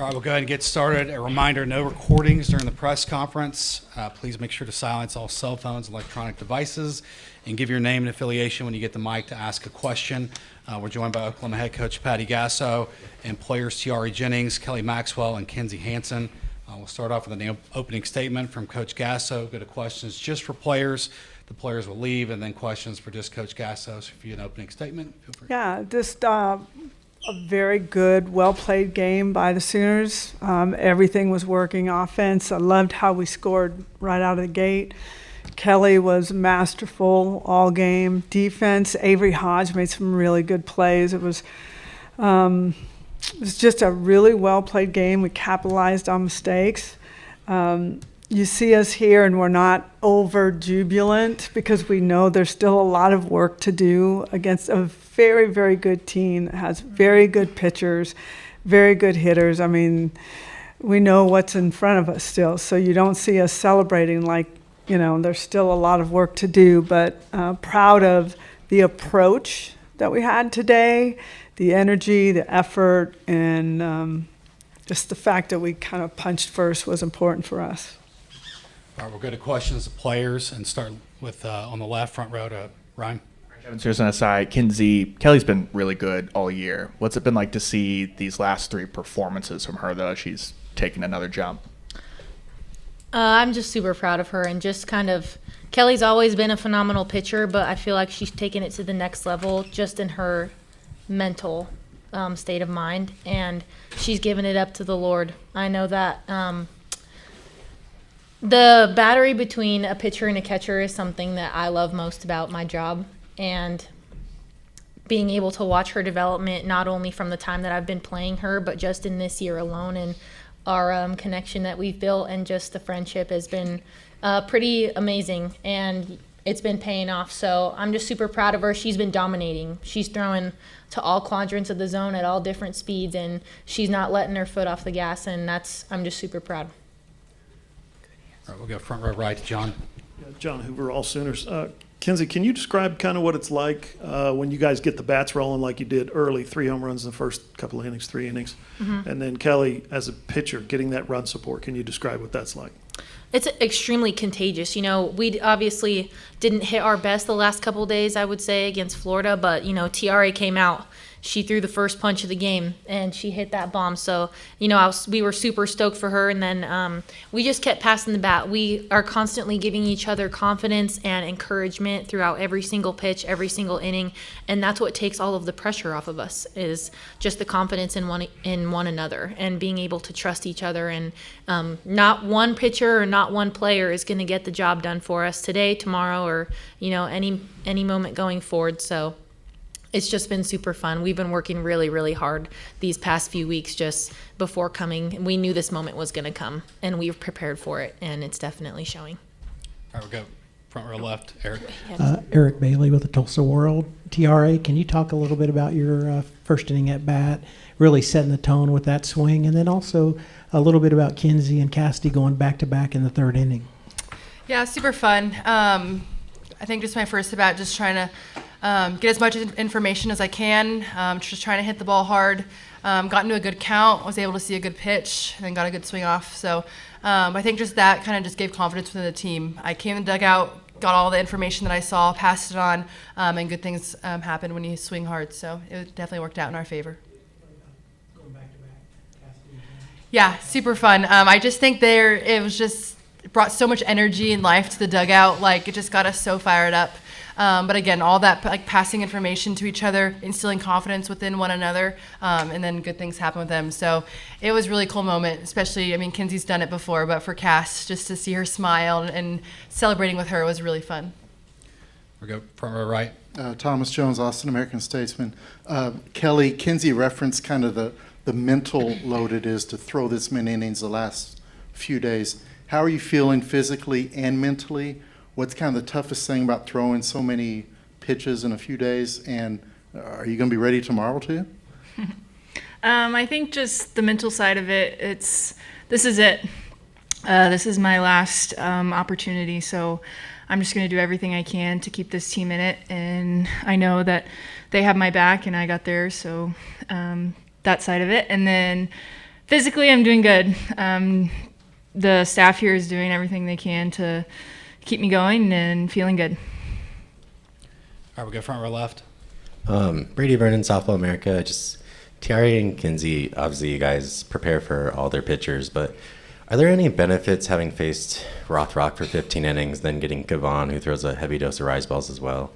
All right, we'll go ahead and get started. A reminder, no recordings during the press conference. Please make sure to silence all cell phones and electronic devices and give your name and affiliation when you get the mic to ask a question. We're joined by Oklahoma head coach Patty Gasso and players Tiare Jennings, Kelly Maxwell, and Kenzie Hansen. We'll start off with an opening statement from Coach Gasso. Go to questions just for players. The players will leave, and then questions for just Coach Gasso. So if you have an opening statement, feel free. Yeah, just a very good, well-played game by the Sooners. Everything was working offense. I loved how we scored right out of the gate. Kelly was masterful all game. Defense, Avery Hodge made some really good plays. It was just a really well-played game. We capitalized on mistakes. You see us here and we're not over jubilant because we know there's still a lot of work to do against a very, very good team that has very good pitchers, very good hitters. I mean, we know what's in front of us still, so you don't see us celebrating like, you know, there's still a lot of work to do, but proud of the approach that we had today, the energy, the effort, and just the fact that we kind of punched first was important for us. All right, we'll go to questions of players and start with on the left front row to Ryan. Here's an aside. Kelly's been really good all year. What's it been like to see these last three performances from her, though? She's taken another jump. I'm just super proud of her, and just kind of Kelly's always been a phenomenal pitcher, but I feel like she's taken it to the next level just in her mental state of mind, and she's given it up to the Lord. I know that the battery between a pitcher and a catcher is something that I love most about my job, and being able to watch her development not only from the time that I've been playing her, but just in this year alone, and our connection that we've built and just the friendship has been pretty amazing, and it's been paying off. So I'm just super proud of her. She's been dominating. She's throwing to all quadrants of the zone at all different speeds, and she's not letting her foot off the gas, and I'm just super proud. All right, we'll go front row right to John. Yeah, John Hoover, all Sooners. Kenzie, can you describe kind of what it's like when you guys get the bats rolling like you did early, 3 home runs in the first couple of innings, 3 innings, and then Kelly as a pitcher getting that run support? Can you describe what that's like? It's extremely contagious. You know, we obviously didn't hit our best the last couple of days, I would say, against Florida, but, you know, Tiare came out. She threw the first punch of the game, and she hit that bomb. So, you know, we were super stoked for her, and then we just kept passing the bat. We are constantly giving each other confidence and encouragement throughout every single pitch, every single inning, and that's what takes all of the pressure off of us, is just the confidence in one another and being able to trust each other. And not one pitcher or not one player is going to get the job done for us today, tomorrow, or, you know, any moment going forward. So it's just been super fun. We've been working really, really hard these past few weeks just before coming. We knew this moment was going to come, and we were prepared for it, and it's definitely showing. All right, we'll go front row left, Eric. Eric Bailey with the Tulsa World. Tiare, can you talk a little bit about your first inning at bat, really setting the tone with that swing, and then also a little bit about Kenzie and Cassidy going back-to-back in the third inning? Yeah, super fun. I think just my first at bat, just trying to get as much information as I can, just trying to hit the ball hard. Got into a good count, was able to see a good pitch, and then got a good swing off. So I think just that kind of just gave confidence within the team. I came in the dugout, got all the information that I saw, passed it on, and good things happen when you swing hard. So it definitely worked out in our favor. Yeah, super fun. I just think it brought so much energy and life to the dugout. Like, it just got us so fired up. But again, all that like passing information to each other, instilling confidence within one another, and then good things happen with them. So it was a really cool moment, especially, I mean, Kenzie's done it before, but for Cass, just to see her smile and celebrating with her was really fun. We'll go front row right. Thomas Jones, Austin American Statesman. Kelly, Kenzie referenced kind of the mental load it is to throw this many innings the last few days. How are you feeling physically and mentally? What's kind of the toughest thing about throwing so many pitches in a few days? And are you going to be ready tomorrow too? I think just the mental side of it, this is it. This is my last opportunity, so I'm just going to do everything I can to keep this team in it. And I know that they have my back and I got theirs, so that side of it. And then Physically, I'm doing good. The staff here is doing everything they can to keep me going and feeling good. All right, we go front row left. Brady Vernon, Softball America. Just Tiare and Kinsey, obviously you guys prepare for all their pitchers, but are there any benefits having faced Rothrock for 15 innings, then getting Gavon, who throws a heavy dose of rise balls as well?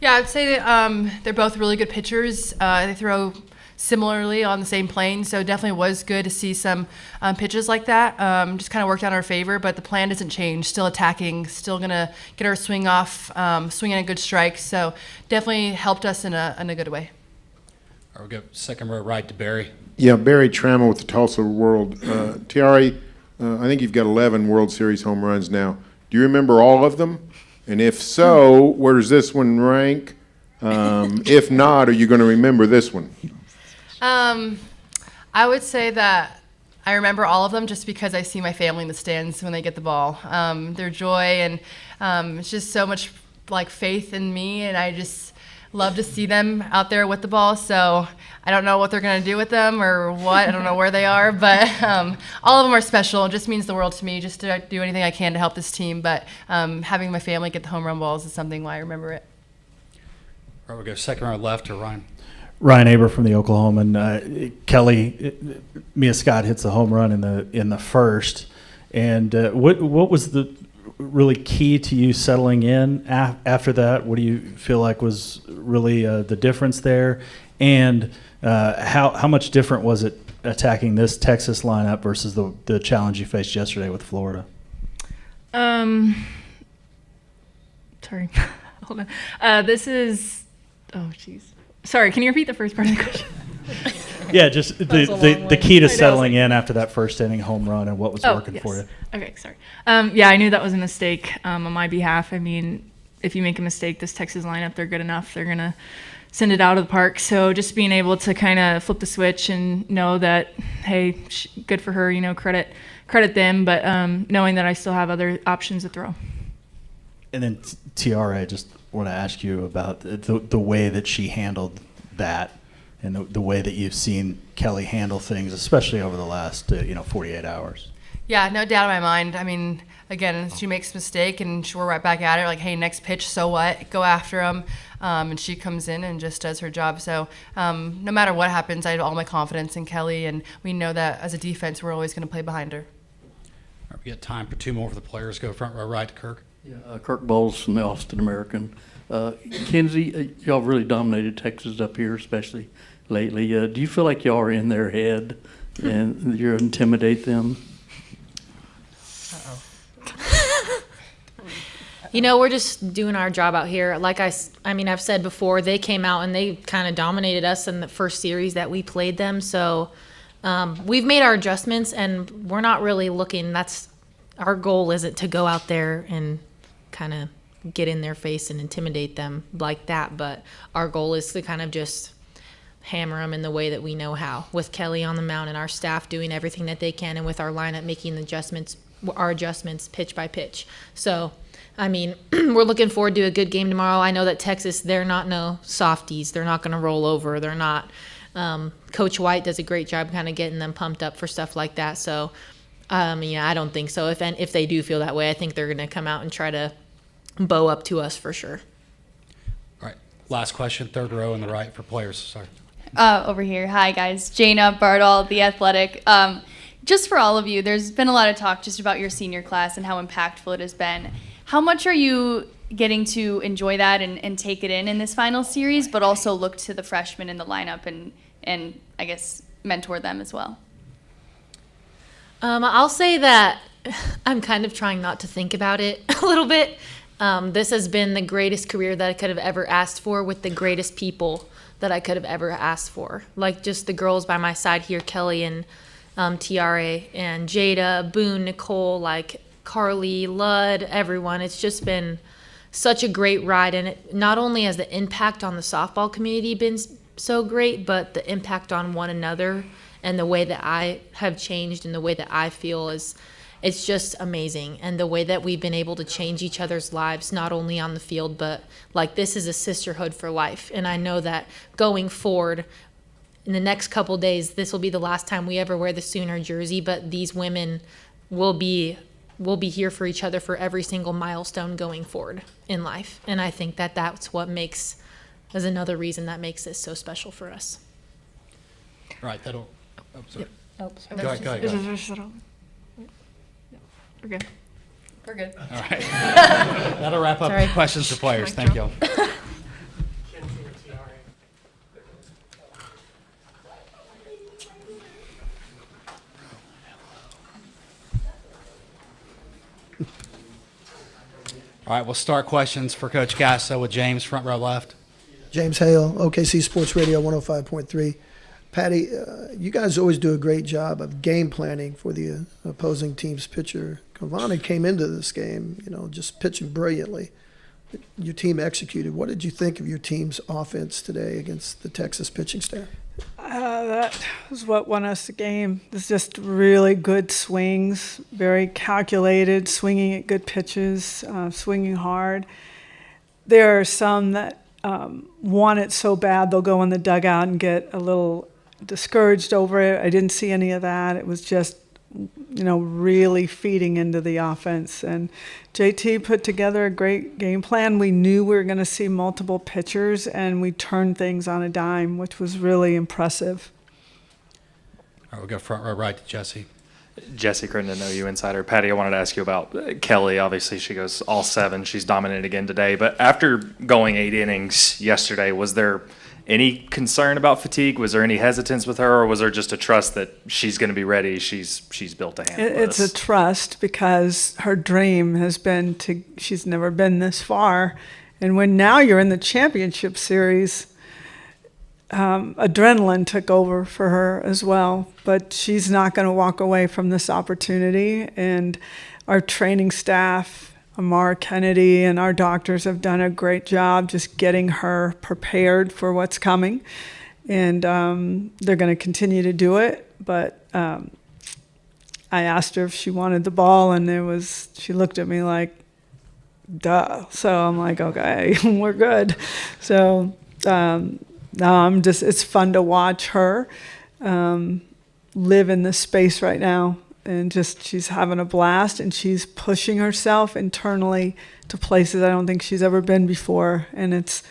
Yeah, I'd say that they're both really good pitchers. They throw similarly on the same plane, so it definitely was good to see some pitches like that. Just kind of worked out in our favor, but the plan doesn't change. Still attacking, still gonna get our swing off, swinging a good strike. So definitely helped us in a good way. All right, we go second row right to Barry. Yeah, Barry Trammell with the Tulsa World. Tiare, I think you've got 11 World Series home runs now. Do you remember all of them? And if so, where does this one rank? If not, are you going to remember this one? I would say that I remember all of them just because I see my family in the stands when they get the ball. Their joy and it's just so much like faith in me, and I just love to see them out there with the ball. So I don't know what they're going to do with them or what. I don't know where they are, but all of them are special. It just means the world to me, just to do anything I can to help this team. But having my family get the home run balls is something why I remember it. All right, we go second row left to Ryan. Ryan Aber from the Oklahoman. Kelly, Mia Scott hits a home run in the first, and what was the really key to you settling in after that? What do you feel like was really the difference there, and how much different was it attacking this Texas lineup versus the challenge you faced yesterday with Florida? Sorry, hold on. This is. Oh, jeez. Sorry, can you repeat the first part of the question? Yeah, just the key to settling in after that first inning home run and what was working for you. Okay, sorry. Yeah, I knew that was a mistake on my behalf. I mean, if you make a mistake, this Texas lineup, they're good enough. They're going to send it out of the park. So just being able to kind of flip the switch and know that, hey, good for her, credit them, but knowing that I still have other options to throw. And then Tiare, I just want to ask you about the way that she handled that and the way that you've seen Kelly handle things, especially over the last 48 hours. Yeah, no doubt in my mind. I mean, again, she makes a mistake and we're right back at it. Like, hey, next pitch, so what? Go after him. And she comes in and just does her job. So no matter what happens, I have all my confidence in Kelly, and we know that as a defense, we're always going to play behind her. All right, we got time for two more for the players. Go front row right to Kirk. Yeah, Kirk Bowles from the Austin American. Kinsey, y'all really dominated Texas up here, especially lately. Do you feel like y'all are in their head and you intimidate them? We're just doing our job out here. Like I mean, I've said before, they came out and they kind of dominated us in the first series that we played them. So we've made our adjustments, and we're not really looking. Our goal isn't to go out there and kind of get in their face and intimidate them like that. But our goal is to kind of just hammer them in the way that we know how, with Kelly on the mound and our staff doing everything that they can, and with our lineup making our adjustments pitch by pitch. So, I mean, we're looking forward to a good game tomorrow. I know that Texas, they're not no softies. They're not going to roll over. They're not. Coach White does a great job kind of getting them pumped up for stuff like that. So, I don't think so. If they do feel that way, I think they're going to come out and try to bow up to us for sure. All right, last question, third row on the right for players. Sorry. Over here. Hi, guys. Jana Bardall, The Athletic. Just for all of you, there's been a lot of talk just about your senior class and how impactful it has been. How much are you getting to enjoy that and take it in this final series, but also look to the freshmen in the lineup and I guess mentor them as well? I'll say that I'm kind of trying not to think about it a little bit. This has been the greatest career that I could have ever asked for, with the greatest people that I could have ever asked for. Like, just the girls by my side here, Kelly and Tiare and Jada, Boone, Nicole, like Carly, Ludd, everyone. It's just been such a great ride, and it not only has the impact on the softball community been so great, but the impact on one another and the way that I have changed and the way that I feel it's just amazing. And the way that we've been able to change each other's lives, not only on the field, but like, this is a sisterhood for life. And I know that going forward, in the next couple days, this will be the last time we ever wear the Sooner jersey, but these women will be here for each other for every single milestone going forward in life. And I think that that's what makes, as another reason that makes this so special for us. Right, that'll, oh, sorry. Oh, Go ahead, go ahead. Is Go it ahead. just little? We're good. We're good. All right. That'll wrap up Sorry. questions for players. Thank you. All right, we'll start questions for Coach Gasso with James, front row left. James Hale, OKC Sports Radio 105.3. Patty, you guys always do a great job of game planning for the opposing team's pitcher. Cavani came into this game, just pitching brilliantly. Your team executed. What did you think of your team's offense today against the Texas pitching staff? That was what won us the game. It's just really good swings, very calculated, swinging at good pitches, swinging hard. There are some that want it so bad they'll go in the dugout and get a little discouraged over it. I didn't see any of that. It was just, really feeding into the offense. And JT put together a great game plan. We knew we were going to see multiple pitchers, and we turned things on a dime, which was really impressive. All right, we'll go front row right to Jesse. Jesse Crittenden, OU Insider. Patty, I wanted to ask you about Kelly. Obviously, she goes all 7. She's dominated again today. But after going 8 innings yesterday, was there any concern about fatigue? Was there any hesitance with her, or was there just a trust that she's going to be ready? She's built to handle It's this. a trust because her dream has been she's never been this far. And when now you're in the championship series, adrenaline took over for her as well. But she's not going to walk away from this opportunity. And our training staff, Amar Kennedy, and our doctors have done a great job just getting her prepared for what's coming. And they're going to continue to do it. But I asked her if she wanted the ball, and she looked at me like, duh. So I'm like, okay, we're good. So it's fun to watch her live in this space right now. And she's having a blast, and she's pushing herself internally to places I don't think she's ever been before. And it's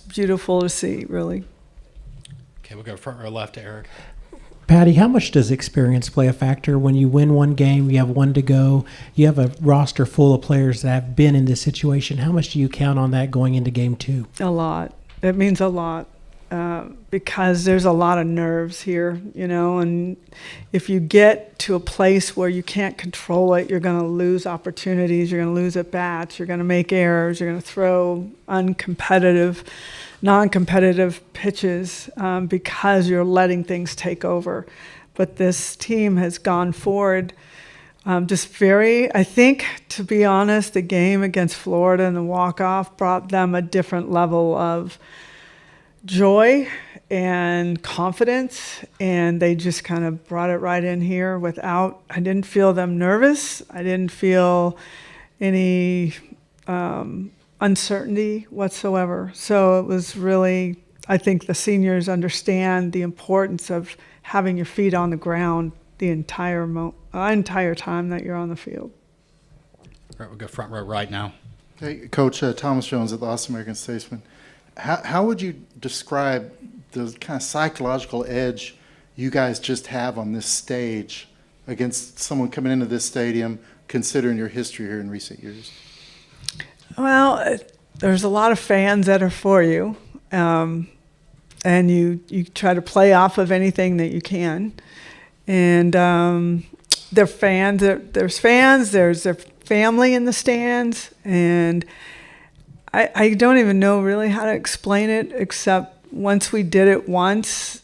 beautiful to see, really. Okay, we'll go front row left to Eric. Patty, how much does experience play a factor when you win one game, you have one to go, you have a roster full of players that have been in this situation? How much do you count on that going into game 2? A lot. It means a lot. Because there's a lot of nerves here, and if you get to a place where you can't control it, you're going to lose opportunities, you're going to lose at bats, you're going to make errors, you're going to throw non-competitive pitches because you're letting things take over. But this team has gone forward I think, to be honest, the game against Florida and the walk-off brought them a different level of joy and confidence, and they just kind of brought it right in here I didn't feel them nervous. I didn't feel any uncertainty whatsoever. So it was really, I think the seniors understand the importance of having your feet on the ground the entire time that you're on the field. All right, we'll go front row right now. Hey, Coach Thomas Jones at the Austin American Statesman. How would you describe the kind of psychological edge you guys just have on this stage against someone coming into this stadium, considering your history here in recent years? Well, there's a lot of fans that are for you, and you try to play off of anything that you can. And they're fans. There's fans. There's their family in the stands, and I don't even know really how to explain it, except once we did it once,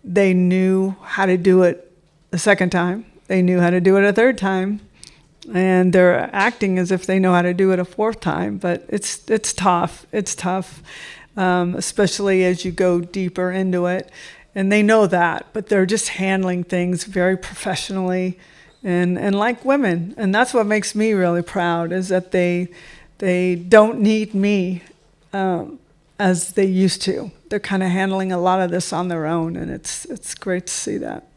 they knew how to do it the second time. They knew how to do it a third time, and they're acting as if they know how to do it a fourth time. But it's tough. It's tough, especially as you go deeper into it. And they know that, but they're just handling things very professionally and like women. And that's what makes me really proud, is that they don't need me. as they used to. They're kind of handling a lot of this on their own, and it's great to see that.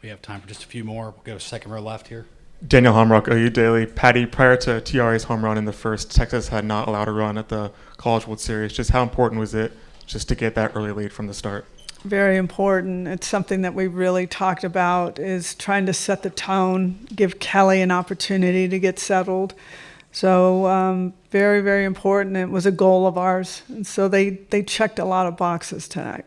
We have time for just a few more. We'll go second row left here. Daniel Homrock, OU Daily. Patty, prior to TRA's home run in the first, Texas had not allowed a run at the College World Series. Just how important was it just to get that early lead from the start? Very important. It's something that we really talked about, is trying to set the tone, give Kelly an opportunity to get settled. So very, very important. It was a goal of ours. And so they checked a lot of boxes tonight.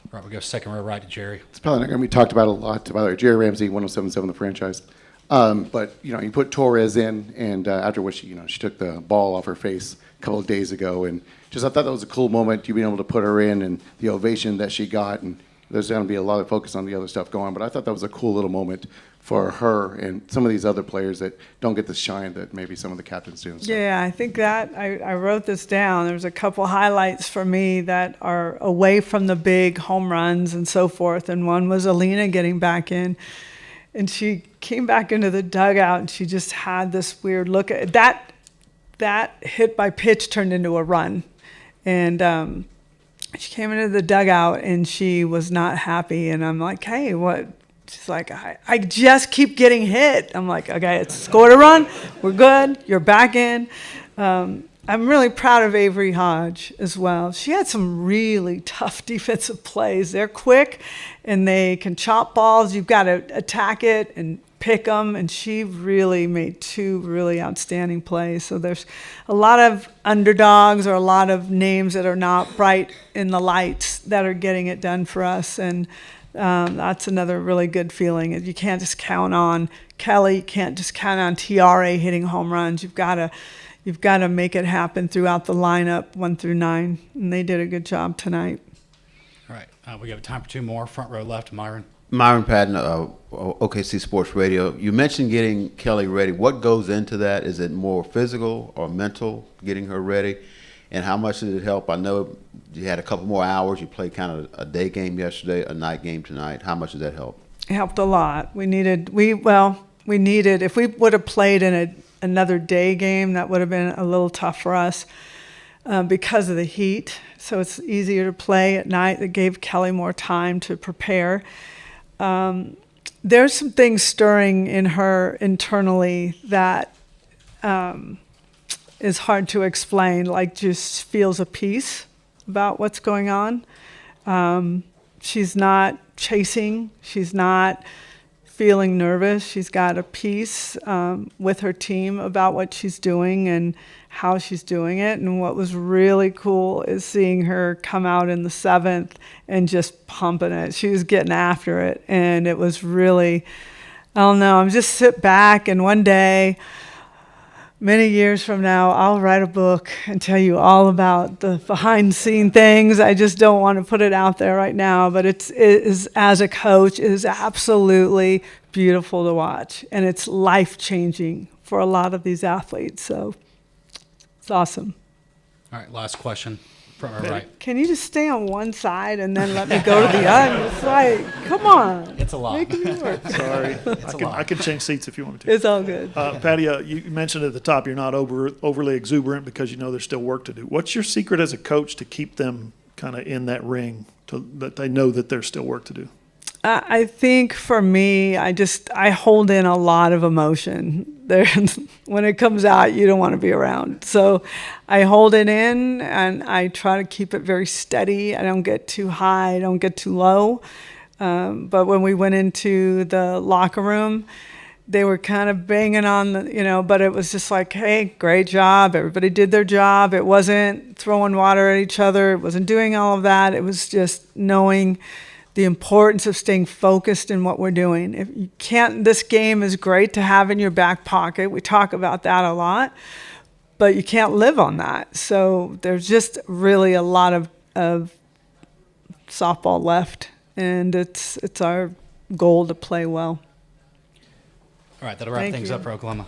All right, we'll go second row right to Jerry. It's probably not going to be talked about a lot. By the way, Jerry Ramsey, 107.7 The Franchise. But, you put Torres in, and after which, she took the ball off her face a couple of days ago. And I thought that was a cool moment, you being able to put her in and the ovation that she got. And there's going to be a lot of focus on the other stuff going on. But I thought that was a cool little moment for her and some of these other players that don't get the shine that maybe some of the captains do. So. Yeah, I think that I wrote this down. There's a couple highlights for me that are away from the big home runs and so forth. And one was Alina getting back in. And she came back into the dugout, and she just had this weird look. That hit by pitch turned into a run. And she came into the dugout, and she was not happy. And I'm like, hey, what? She's like, I just keep getting hit. I'm like, okay, it's scored a run. We're good. You're back in. I'm really proud of Avery Hodge as well. She had some really tough defensive plays. They're quick, and they can chop balls. You've got to attack it and pick them, and she really made 2 really outstanding plays. So there's a lot of underdogs or a lot of names that are not bright in the lights that are getting it done for us, and that's another really good feeling. You can't just count on Kelly. You can't just count on TRA hitting home runs. You've got to make it happen throughout the lineup, 1 through 9, and they did a good job tonight. All right, we have time for 2 more. Front row left, Myron. Myron Patton, OKC Sports Radio. You mentioned getting Kelly ready. What goes into that? Is it more physical or mental, getting her ready? And how much did it help? I know you had a couple more hours. You played kind of a day game yesterday, a night game tonight. How much did that help? It helped a lot. We needed, if we would have played in another day game, that would have been a little tough for us because of the heat. So it's easier to play at night. It gave Kelly more time to prepare. There's some things stirring in her internally that is hard to explain, like just feels a peace about what's going on. She's not chasing. She's not feeling nervous. She's got a peace with her team about what she's doing and how she's doing it. And what was really cool is seeing her come out in the 7th and just pumping it. She was getting after it. And it was really, I don't know, I'm just sit back, and one day, many years from now, I'll write a book and tell you all about the behind-the-scene things. I just don't want to put it out there right now, but it is, as a coach, it is absolutely beautiful to watch, and it's life-changing for a lot of these athletes. So it's awesome. All right, last question. Front row right. Can you just stay on one side and then let me go to the other? It's like, come on. It's a lot. Making me work. Sorry. I can change seats if you want me to. It's all good. Patty, you mentioned at the top you're not overly exuberant because you know there's still work to do. What's your secret as a coach to keep them kind of in that ring, that they know that there's still work to do? I think for me, I hold in a lot of emotion. When it comes out, you don't want to be around. So I hold it in, and I try to keep it very steady. I don't get too high. I don't get too low. But when we went into the locker room, they were kind of banging on but it was just like, hey, great job. Everybody did their job. It wasn't throwing water at each other. It wasn't doing all of that. It was just knowing the importance of staying focused in what we're doing. If you can't, this game is great to have in your back pocket. We talk about that a lot, but you can't live on that. So there's just really a lot of softball left, and it's our goal to play well. All right, that'll wrap things up for Oklahoma.